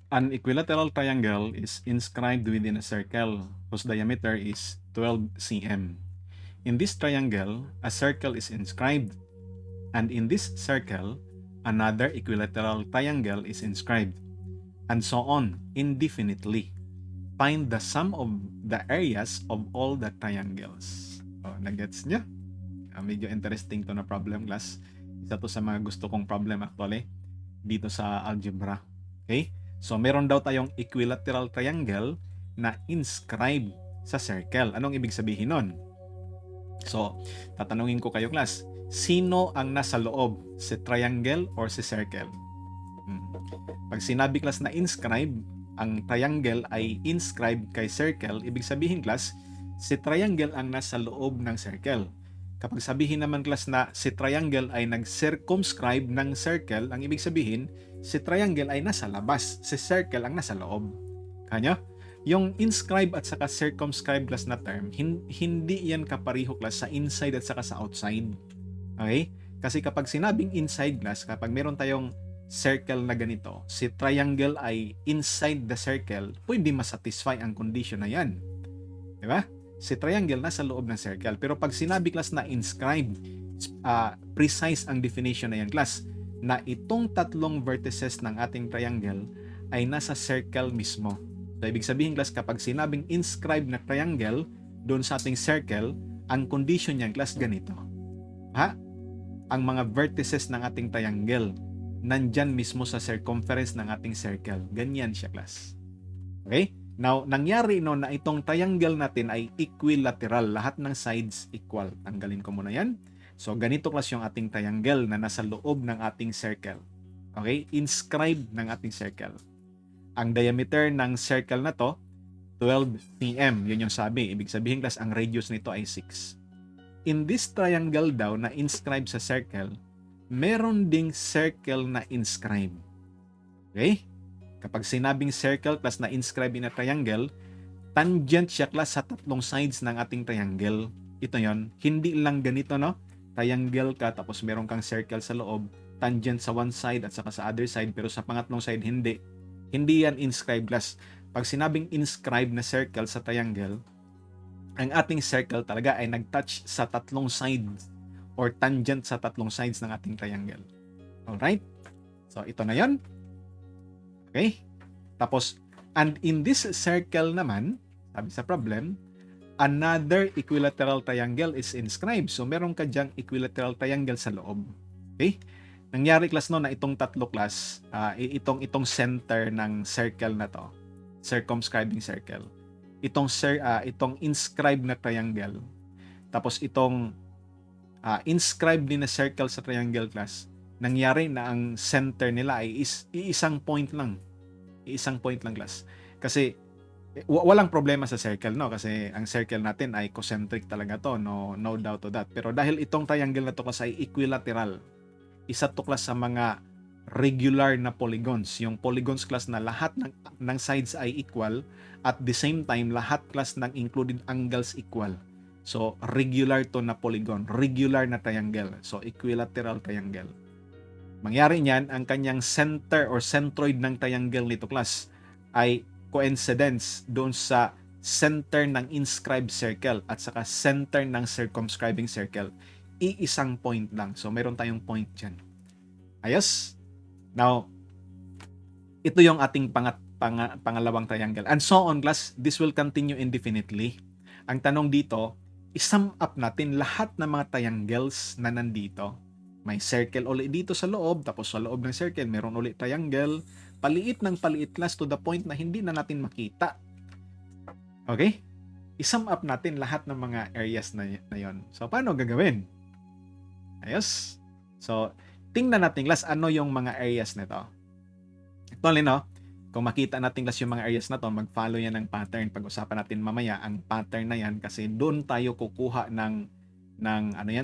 An equilateral triangle is inscribed within a circle whose diameter is 12 cm. In this triangle, a circle is inscribed, and in this circle, another equilateral triangle is inscribed, and so on indefinitely. Find the sum of the areas of all the triangles. Oh, nagets nyo? Medyo interesting to na problem, class. Isa to sa mga gusto kong problem actually dito sa algebra. Okay? So, meron daw tayong equilateral triangle na inscribed sa circle. Anong ibig sabihin nun? So, tatanungin ko kayo, class. Sino ang nasa loob? Si triangle or si circle? Pag sinabi, class, na inscribe, ang triangle ay inscribed kay circle, ibig sabihin, class, si triangle ang nasa loob ng circle. Kapag sabihin naman, class, na si triangle ay nag-circumscribe ng circle, ang ibig sabihin, si triangle ay nasa labas, si circle ang nasa loob. Kanya? Yung inscribe at saka circumscribe, class, na term, hindi yan kapariho, class, sa inside at saka sa outside. Okay? Kasi kapag sinabing inside, class, kapag meron tayong circle na ganito, si triangle ay inside the circle, pwede masatisfy ang condition na yan. Diba? Si triangle nasa loob ng circle. Pero pag sinabi, class, na inscribed, precise ang definition na yan, class, na itong tatlong vertices ng ating triangle ay nasa circle mismo. So, ibig sabihin, class, kapag sinabing inscribed na triangle doon sa ating circle, ang condition niyan, class, ganito. Ha? Ang mga vertices ng ating triangle nandyan mismo sa circumference ng ating circle. Ganyan siya, class. Okay? Now, nangyari no na itong triangle natin ay equilateral. Lahat ng sides equal. Tanggalin ko muna yan. So, ganito, class, yung ating triangle na nasa loob ng ating circle. Okay? Inscribed ng ating circle. Ang diameter ng circle na to, 12 cm. Yun yung sabi. Ibig sabihin, class, ang radius nito ay 6. In this triangle daw na inscribed sa circle, meron ding circle na inscribed. Okay? Kapag sinabing circle, class, na inscribe in a triangle, tangent siya, class, sa tatlong sides ng ating triangle. Ito yon, hindi lang ganito, no? Triangle ka, tapos meron kang circle sa loob, tangent sa one side at saka sa other side, pero sa pangatlong side, hindi. Hindi yan inscribe, class. Pag sinabing inscribe na circle sa triangle, ang ating circle talaga ay nag-touch sa tatlong sides or tangent sa tatlong sides ng ating triangle. Alright? So, ito na yon. Okay? Tapos, and in this circle naman, sabi sa problem, another equilateral triangle is inscribed. So, meron ka dyang equilateral triangle sa loob. Okay? Nangyari, class, no, na itong tatlo, class, itong center ng circle na to, circumscribing circle. Itong inscribed na triangle. Tapos, itong inscribed din na circle sa triangle, class, nangyari na ang center nila ay iisang point lang. Iisang point lang, class. Kasi walang problema sa circle, no? Kasi ang circle natin ay concentric talaga to, no doubt to that. Pero dahil itong triangle na to, class, ay equilateral, isa to, class, sa mga regular na polygons. Yung polygons, class, na lahat ng sides ay equal at the same time lahat, class, ng included angles equal. So regular to na polygon, regular na triangle. So equilateral triangle. Mangyari niyan, ang kanyang center or centroid ng triangle nito, class, ay coincidence doon sa center ng inscribed circle at saka center ng circumscribing circle. Iisang point lang. So, meron tayong point dyan. Ayos? Now, ito yung ating pangalawang triangle. And so on, class, this will continue indefinitely. Ang tanong dito, isum up natin lahat ng mga triangles na nandito. May circle ulit dito sa loob, tapos sa loob ng circle, meron ulit triangle. Paliit ng paliit, class, to the point na hindi na natin makita. Okay? I-sum up natin lahat ng mga areas na yon. So, paano gagawin? Ayos? So, tingnan natin, class, ano yung mga areas nito. Actually, no? Kung makita natin, class, yung mga areas na to, mag-follow yan ng pattern. Pag-usapan natin mamaya ang pattern na yan kasi doon tayo kukuha ng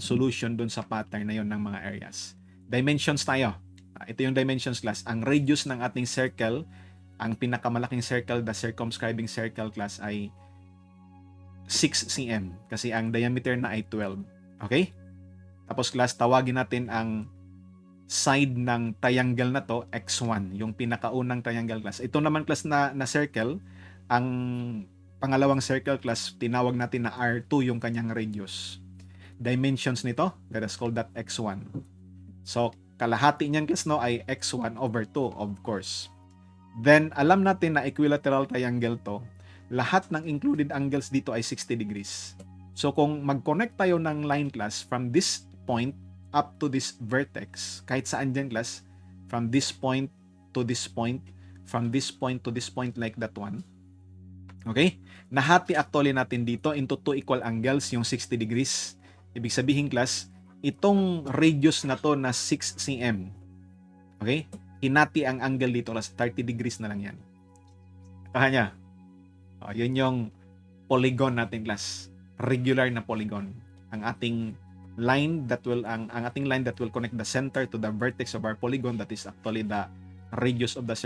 solution doon sa pattern na yon ng mga areas. Dimensions tayo. Ito yung dimensions, class. Ang radius ng ating circle, ang pinakamalaking circle, the circumscribing circle, class, ay 6 cm kasi ang diameter na ay 12. Okay? Tapos, class, tawagin natin ang side ng triangle na to, x1, yung pinakaunang triangle class. Ito naman class na circle, ang pangalawang circle class, tinawag natin na R2 yung kanyang radius. Dimensions nito, let us call that x1. So, kalahati niyan class no ay x1 over 2, of course. Then, alam natin na equilateral triangle to, lahat ng included angles dito ay 60 degrees. So, kung mag-connect tayo ng line class from this point up to this vertex, kahit saan dyan class, from this point to this point, from this point to this point like that one. Okay? Nahati actually natin dito into two equal angles, yung 60 degrees. Ibig sabihin class, itong radius na to na 6 cm. Okay? Hinati ang angle dito class, 30 degrees na lang yan. Kaya yun yung polygon natin class. Regular na polygon. Ang ating line that will ating line that will connect the center to the vertex of our polygon, that is actually the radius of the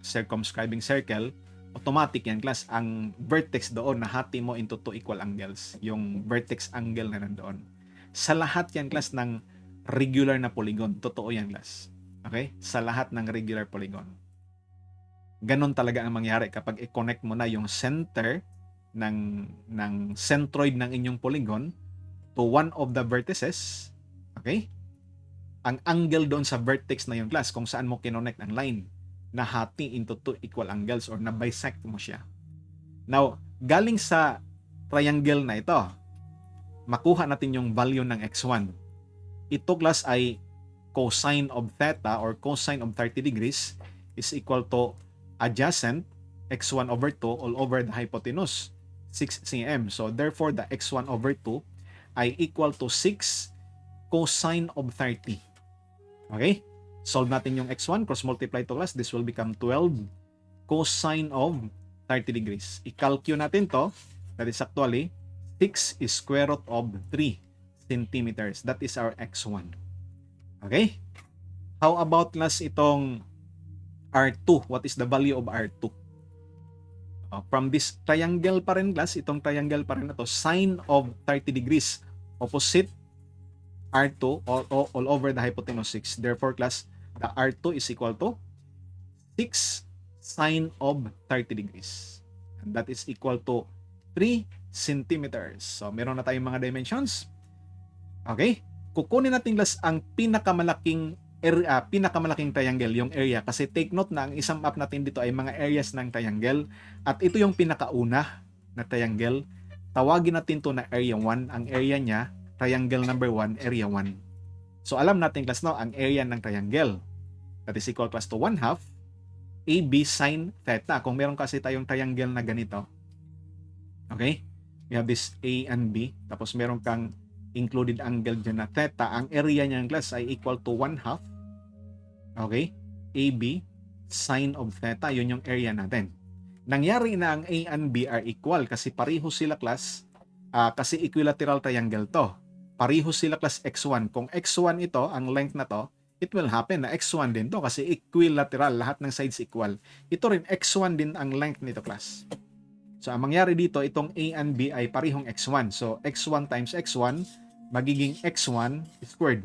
circumscribing circle. Automatic yan class, ang vertex doon nahati mo into two equal angles, yung vertex angle na nandoon. Sa lahat yan class ng regular na polygon, totoo yan class. Okay? Sa lahat ng regular polygon. Ganon talaga ang mangyari kapag i-connect mo na yung center ng centroid ng inyong polygon to one of the vertices. Okay? Ang angle doon sa vertex na yung class, kung saan mo kinonect ang line, nahati into two equal angles or na-bisect mo siya. Now, galing sa triangle na ito, makuha natin yung value ng x1. Ito class ay cosine of theta or cosine of 30 degrees is equal to adjacent x1 over 2 all over the hypotenuse, 6 cm. So, therefore, the x1 over 2 ay equal to 6 cosine of 30. Okay? Solve natin yung x1, cross multiply to class, this will become 12 cosine of 30 degrees. I-calculate natin to, that is actually 6 is square root of 3 centimeters. That is our x1. Okay? How about class itong R2? What is the value of R2? From this triangle pa rin class, itong triangle pa rin na to, sine of 30 degrees, opposite R2 all over the hypotenuse 6. Therefore class, the R2 is equal to 6 sine of 30 degrees. And that is equal to 3 centimeters. So, meron na tayong mga dimensions. Okay? Kukunin natin class ang pinakamalaking triangle, yung area. Kasi take note na ang isang map natin dito ay mga areas ng triangle. At ito yung pinakauna na triangle. Tawagin natin to na area 1. Ang area niya, triangle number 1, area 1. So alam natin class no, ang area ng triangle. That is equal class to 1/2 AB sine theta. Kung meron kasi tayong triangle na ganito. Okay? We have this A and B. Tapos meron kang included angle dyan na theta. Ang area niya ng class ay equal to 1/2. Okay? AB sine of theta. Yun yung area natin. Nangyari na ang A and B are equal kasi pareho sila class. Kasi equilateral triangle to. Pareho sila class x1. Kung x1 ito, ang length na to, it will happen na x1 din to kasi equilateral. Lahat ng sides equal. Ito rin, x1 din ang length nito class. So, ang mangyari dito, itong A and B ay parehong x1. So, x1 times x1, magiging x1 squared.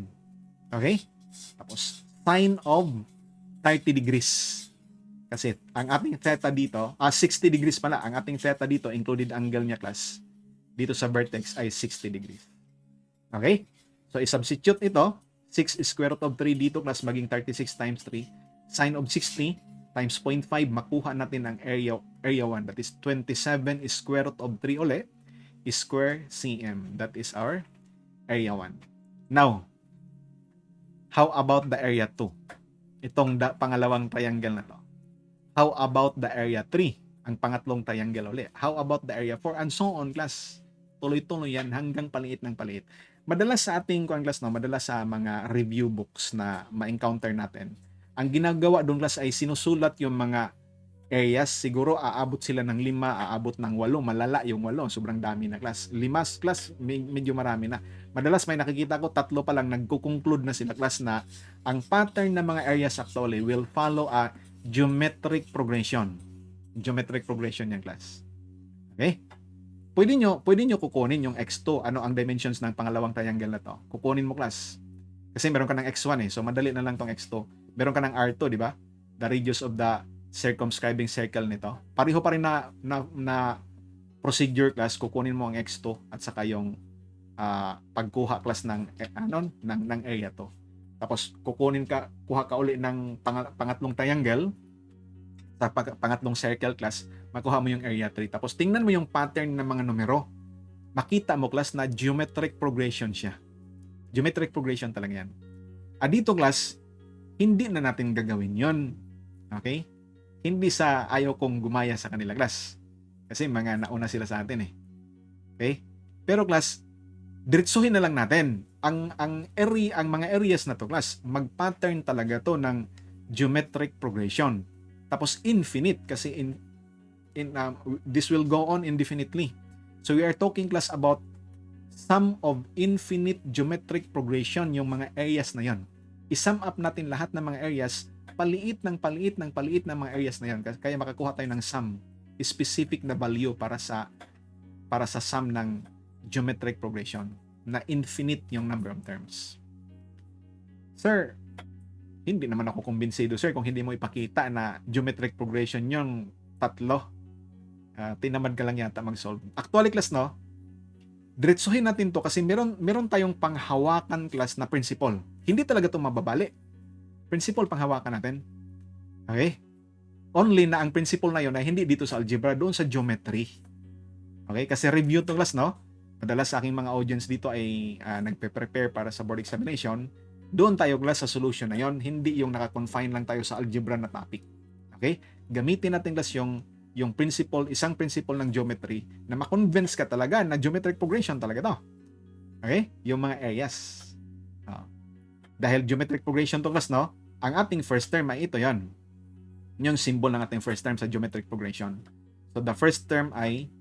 Okay? Tapos, sine of 30 degrees. Kasi, ang ating theta dito, 60 degrees pala, ang ating theta dito, included angle niya class, dito sa vertex ay 60 degrees. Okay? So, i-substitute ito, 6 square root of 3 dito class, maging 36 times 3. Sine of 60 times 0.5, makuha natin ang area 1. That is 27 square root of 3 ulit, square cm. That is our area 1. Now, how about the area 2? Itong pangalawang triangle na to. How about the area 3? Ang pangatlong triangle ulit. How about the area 4? And so on, class. Tuloy-tuloy yan hanggang paliit ng paliit. Madalas sa ating class, no, madalas sa mga review books na ma-encounter natin, ang ginagawa doon class ay sinusulat yung mga areas. Siguro aabot sila ng 5, aabot ng 8. Malala yung 8. Sobrang dami na class. 5 class, medyo marami na. Madalas may nakikita ko 3 pa lang nagko-conclude na sila class na ang pattern ng mga areas actually will follow a geometric progression. Geometric progression yung class. Okay? Pwede nyo kukunin yung x2. Ano ang dimensions ng pangalawang triangle na to? Kukunin mo class. Kasi meron ka ng x1 eh. So, madali na lang tong x2. Meron ka ng r2, di ba? The radius of the circumscribing circle nito. Pareho pa rin na procedure class. Kukunin mo ang x2 at saka yung pagkuha class ng area to. Tapos, kuha ka uli ng pangatlong triangle sa pangatlong circle class, makuha mo yung area 3. Tapos, tingnan mo yung pattern ng mga numero. Makita mo class na geometric progression siya. Geometric progression talaga yan. Dito class, hindi na natin gagawin yon. Okay? Hindi sa ayaw kong gumaya sa kanila class. Kasi mga nauna sila sa atin eh. Okay? Pero class, diretsuhin na lang natin. Ang mga areas na to class, mag-pattern talaga to ng geometric progression. Tapos infinite kasi this will go on indefinitely. So we are talking class about sum of infinite geometric progression yung mga areas na yon. I-sum up natin lahat ng mga areas, paliit ng mga areas na yon. Kaya makakuha tayo ng sum, specific na value para sa sum ng geometric progression na infinite yung number of terms. Sir, hindi naman ako kumbinsido sir kung hindi mo ipakita na geometric progression yung tatlo. Tinamad ka lang yata mag-solve. Actually class no, diretsuhin natin to kasi meron tayong panghawakan class na principle. Hindi talaga to mababali. Principle panghawakan natin. Okay? Only na ang principle na yun ay hindi dito sa algebra, doon sa geometry. Okay? Kasi review to class, no? Madalas sa aking mga audience dito ay nagpe-prepare para sa board examination. Doon tayo class sa solution na yon, hindi yung naka-confine lang tayo sa algebra na topic. Okay? Gamitin natin class yung principle, isang principle ng geometry na ma-convince ka talaga na geometric progression talaga to. Okay? Yung mga areas. Dahil geometric progression to class, no? Ang ating first term ay ito yon. Yung symbol ng ating first term sa geometric progression. So, the first term ay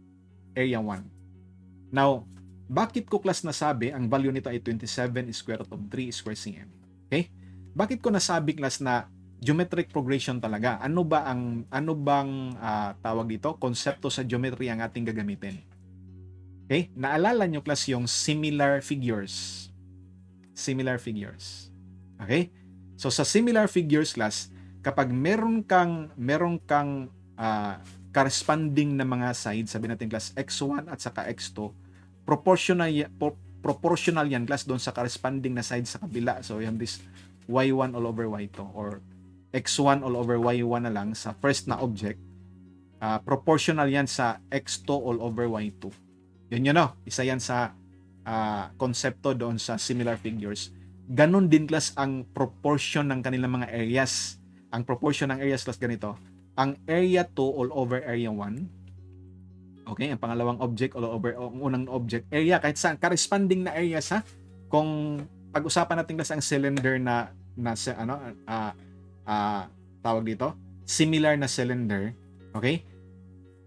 area 1. Now, bakit ko class nasabi ang value nito ay 27 square root of 3 square cm? Okay? Bakit ko nasabi class na geometric progression talaga? Ano bang tawag dito? Konsepto sa geometry ang ating gagamitin. Okay? Naalala nyo class yung similar figures. Similar figures. Okay? So sa similar figures class, kapag meron kang corresponding na mga sides, sabi natin class x1 at saka x2, proportional yan class doon sa corresponding na sides sa kabila. So you have this y1 all over y2 or x1 all over y1 na lang sa first na object. Proportional yan sa x2 all over y2. Yun no? Isa yan sa konsepto doon sa similar figures. Ganon din class ang proportion ng kanilang mga areas. Ang proportion ng areas class ganito. Ang area 2 all over area 1. Okay, ang pangalawang object all over ang unang object area kahit saan corresponding na areas ha. Kung pag-usapan natin class ang cylinder na tawag dito, similar na cylinder, okay?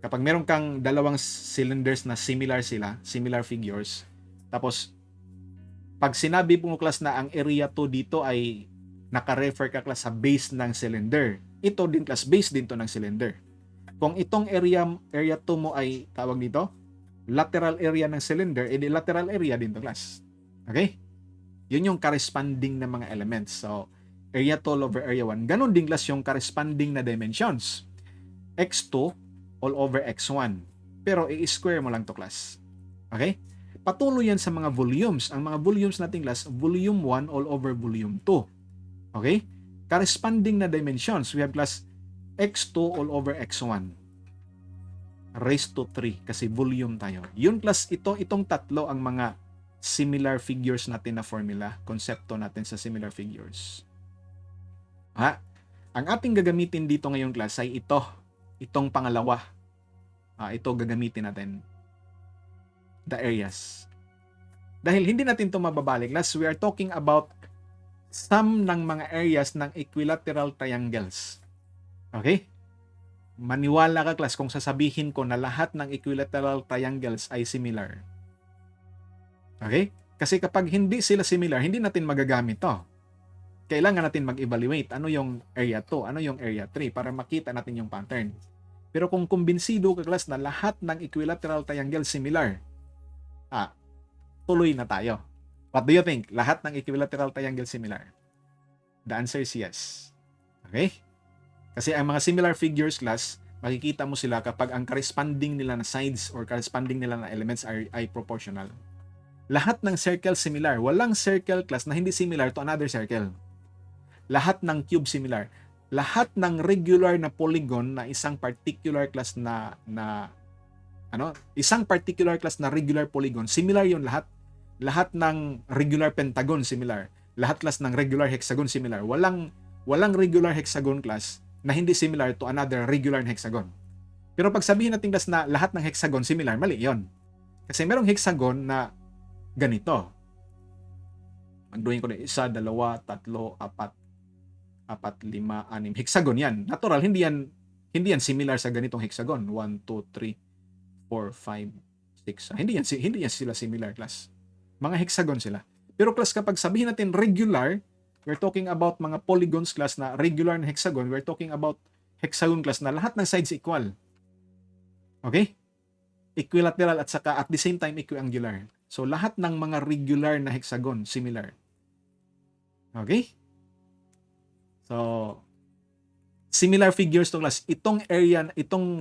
Kapag meron kang dalawang cylinders na similar sila, similar figures, tapos pag sinabi po mo class na ang area 2 dito ay naka-refer ka class sa base ng cylinder, ito din class base din to ng cylinder. Kung itong area 2 mo ay tawag dito, lateral area ng cylinder, edi lateral area din to class. Okay? Yun yung corresponding na mga elements. So, area 2 all over area 1. Ganon din class yung corresponding na dimensions. x2 all over x1. Pero i-square mo lang to class. Okay? Patuloy yan sa mga volumes. Ang mga volumes natin class, volume 1 all over volume 2. Okay? Corresponding na dimensions. We have class x2 all over x1 raised to 3 kasi volume tayo. Yun class itong tatlo ang mga similar figures natin na formula, konsepto natin sa similar figures. Ang ating gagamitin dito ngayong class ay itong pangalawa. Ito gagamitin natin. The areas. Dahil hindi natin ito mababalik class, we are talking about sum ng mga areas ng equilateral triangles. Okay? Maniwala ka class kung sasabihin ko na lahat ng equilateral triangles ay similar. Okay? Kasi kapag hindi sila similar, hindi natin magagamit to. Kailangan natin mag-evaluate ano yung area 2, ano yung area 3 para makita natin yung pattern. Pero kung kumbinsido ka class na lahat ng equilateral triangle similar, tuloy na tayo. What do you think? Lahat ng equilateral triangle similar? The answer is yes. Okay? Kasi ang mga similar figures class, makikita mo sila kapag ang corresponding nila na sides or corresponding nila na elements ay proportional. Lahat ng circle similar. Walang circle class na hindi similar to another circle. Lahat ng cube similar. Lahat ng regular na polygon na isang particular class isang particular class na regular polygon, similar 'yon lahat. Lahat ng regular pentagon similar. Lahat class ng regular hexagon similar. Walang regular hexagon class na hindi similar to another regular hexagon. Pero pag sabihin natin class na lahat ng hexagon similar, mali 'yon. Kasi merong hexagon na ganito. Magduhin ko na 1, 2, 3, 4, 5, 6. Hexagon yan. Natural, hindi yan similar sa ganitong hexagon. 1, 2, 3, 4, 5, 6. Hindi yan sila similar class. Mga hexagon sila. Pero class kapag sabihin natin regular, we're talking about mga polygons class na regular na hexagon. We're talking about hexagon class na lahat ng sides equal. Okay? Equilateral at saka at the same time equiangular. So lahat ng mga regular na hexagon similar. Okay? So, similar figures to class. Itong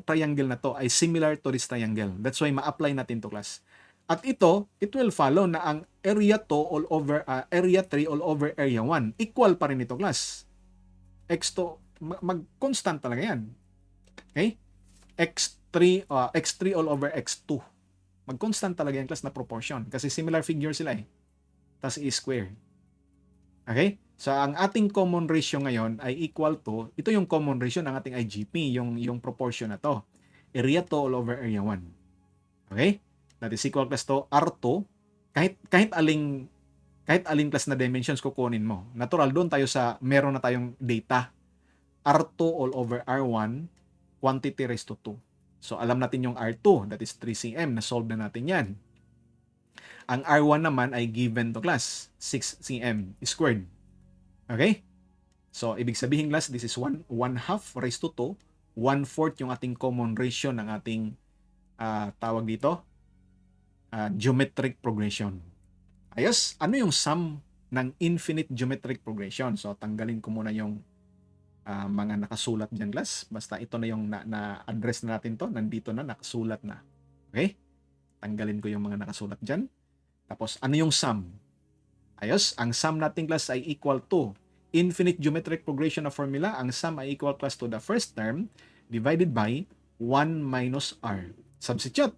triangle na to ay similar to this triangle. That's why ma-apply natin to class. At ito, it will follow na ang area 2 all over, area 3 all over area 1. Equal pa rin ito class. X2, mag-constant talaga yan. Okay? X3 all over X2. Mag-constant talaga yung class na proportion. Kasi similar figure sila eh. Tapos i-square. Okay? So, ang ating common ratio ngayon ay equal to, ito yung common ratio ng ating IGP, yung proportion na to. Area 2 all over area 1. Okay? That is equal plus to R2. Kahit aling class na dimensions kukunin mo. Natural, doon tayo sa, meron na tayong data. R2 all over R1, quantity raised to 2. So, alam natin yung R2, that is 3 cm. Na-solve na natin yan. Ang R1 naman ay given to class, 6 cm squared. Okay? So, ibig sabihin class, this is 1/2 raised to 2. 1/4 yung ating common ratio ng ating tawag dito, geometric progression. Ayos, ano yung sum ng infinite geometric progression? So, tanggalin ko muna yung mga nakasulat dyan class. Basta ito na yung na-address na natin to. Nandito na, nakasulat na. Okay? Tanggalin ko yung mga nakasulat dyan. Tapos, ano yung sum? Ayos, ang sum natin class ay equal to infinite geometric progression na formula. Ang sum ay equal class to the first term divided by 1 minus r. Substitute.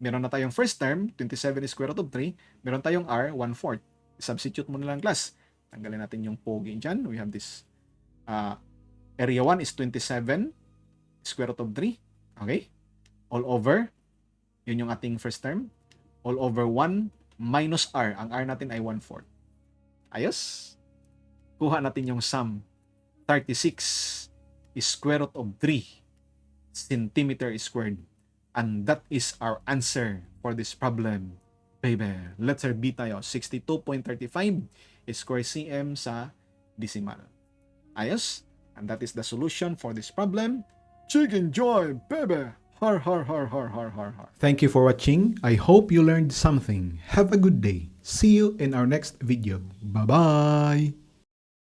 Meron na tayong first term, 27 is square root of 3. Meron tayong r, 1/4. Substitute mo na lang class. Tanggalin natin yung pogi dyan. We have this area 1 is 27 square root of 3. Okay? All over. Yun yung ating first term. All over 1 minus r. Ang r natin ay 1/4. Ayos. Kuha natin yung sum. 36 is square root of 3 centimeter squared. And that is our answer for this problem. Baby, letter B tayo. 62.35 square cm sa decimal. Ayos. And that is the solution for this problem. Chicken joy, baby! Har, har, har, har, har, har, har. Thank you for watching. I hope you learned something. Have a good day. See you in our next video. Bye-bye!